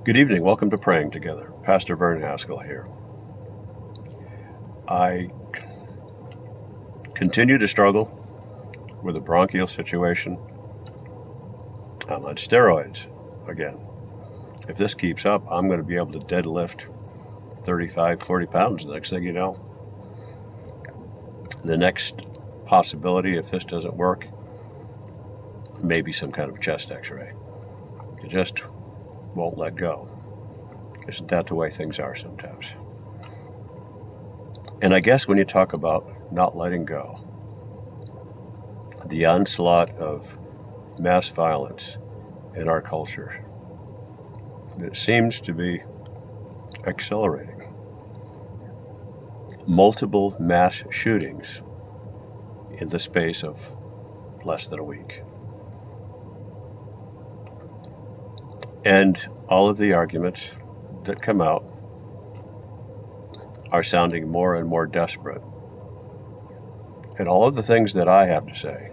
Good evening. Welcome to Praying Together. Pastor Vern Haskell here. I continue to struggle with a bronchial situation. I'm on steroids again. If this keeps up, I'm going to be able to deadlift 35, 40 pounds. The next thing you know, the next possibility, if this doesn't work, maybe some kind of chest x-ray. It just won't let go. Isn't that the way things are sometimes? And I guess when you talk about not letting go, the onslaught of mass violence in our culture, it seems to be accelerating. Multiple mass shootings in the space of less than a week. And all of the arguments that come out are sounding more and more desperate. And all of the things that I have to say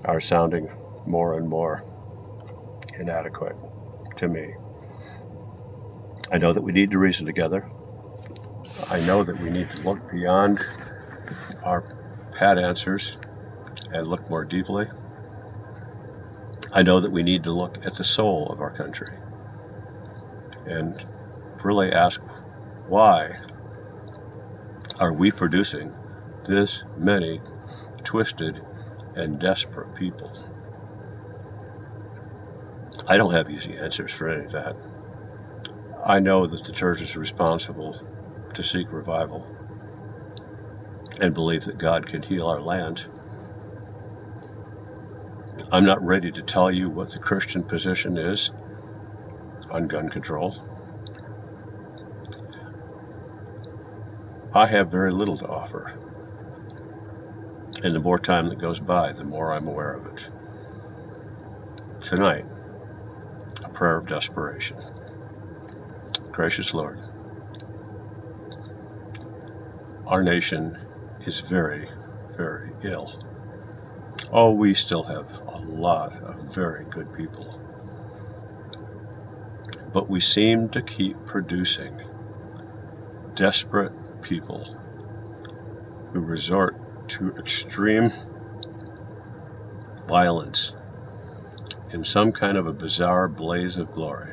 are sounding more and more inadequate to me. I know that we need to reason together. I know that we need to look beyond our pat answers and look more deeply. I know that we need to look at the soul of our country and really ask, why are we producing this many twisted and desperate people? I don't have easy answers for any of that. I know that the church is responsible to seek revival and believe that God can heal our land. I'm not ready to tell you what the Christian position is on gun control. I have very little to offer. And the more time that goes by, the more I'm aware of it. Tonight, a prayer of desperation. Gracious Lord, our nation is very, very ill. Oh, we still have a lot of very good people. But we seem to keep producing desperate people who resort to extreme violence in some kind of a bizarre blaze of glory,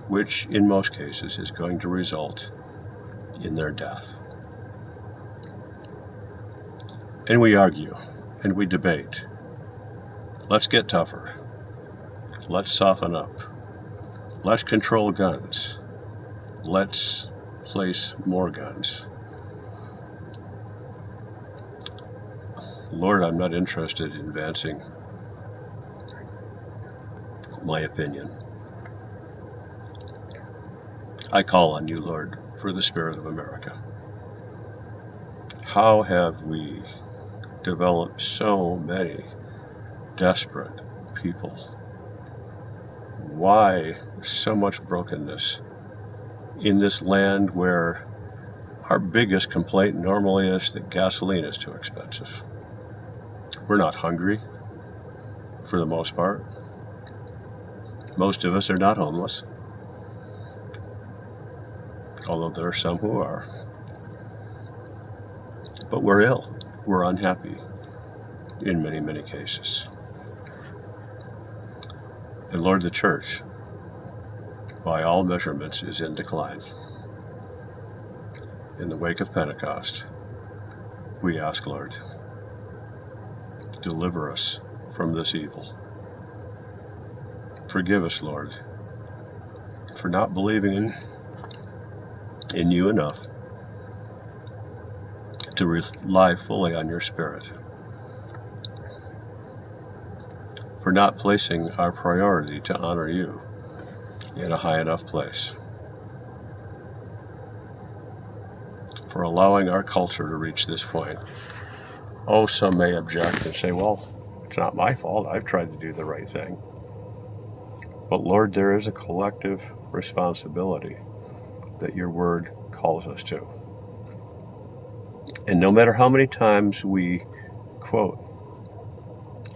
which in most cases is going to result in their death. And we argue and we debate. Let's get tougher. Let's soften up. Let's control guns. Let's place more guns. Lord, I'm not interested in advancing my opinion. I call on you, Lord, for the spirit of America. How have we developed so many desperate people? Why so much brokenness in this land where our biggest complaint normally is that gasoline is too expensive? We're not hungry, for the most part. Most of us are not homeless, although there are some who are. But we're ill. We're unhappy in many, many cases. And Lord, the church, by all measurements, is in decline. In the wake of Pentecost, we ask, Lord, deliver us from this evil. Forgive us, Lord, for not believing in you enough to rely fully on your Spirit, for not placing our priority to honor you in a high enough place, for allowing our culture to reach this point. Oh, some may object and say, well, it's not my fault. I've tried to do the right thing. But Lord, there is a collective responsibility that your word calls us to. And no matter how many times we quote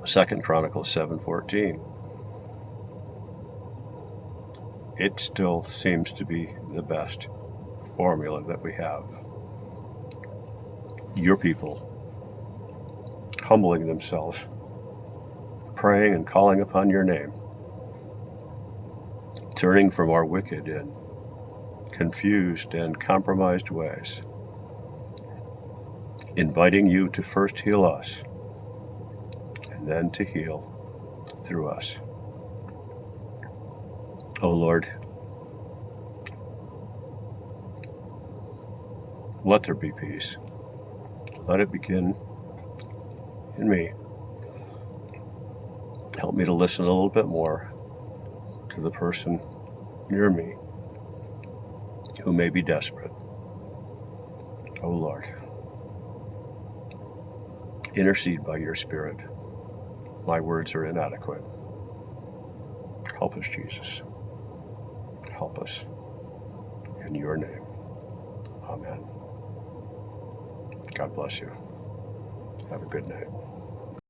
2 Chronicles 7:14, it still seems to be the best formula that we have. Your people humbling themselves, praying and calling upon your name, turning from our wicked and confused and compromised ways, inviting you to first heal us and then to heal through us. Oh Lord, let there be peace. Let it begin in me. Help me to listen a little bit more to the person near me who may be desperate. Oh Lord, intercede by your Spirit. My words are inadequate. Help us, Jesus. Help us. In your name. Amen. God bless you. Have a good night.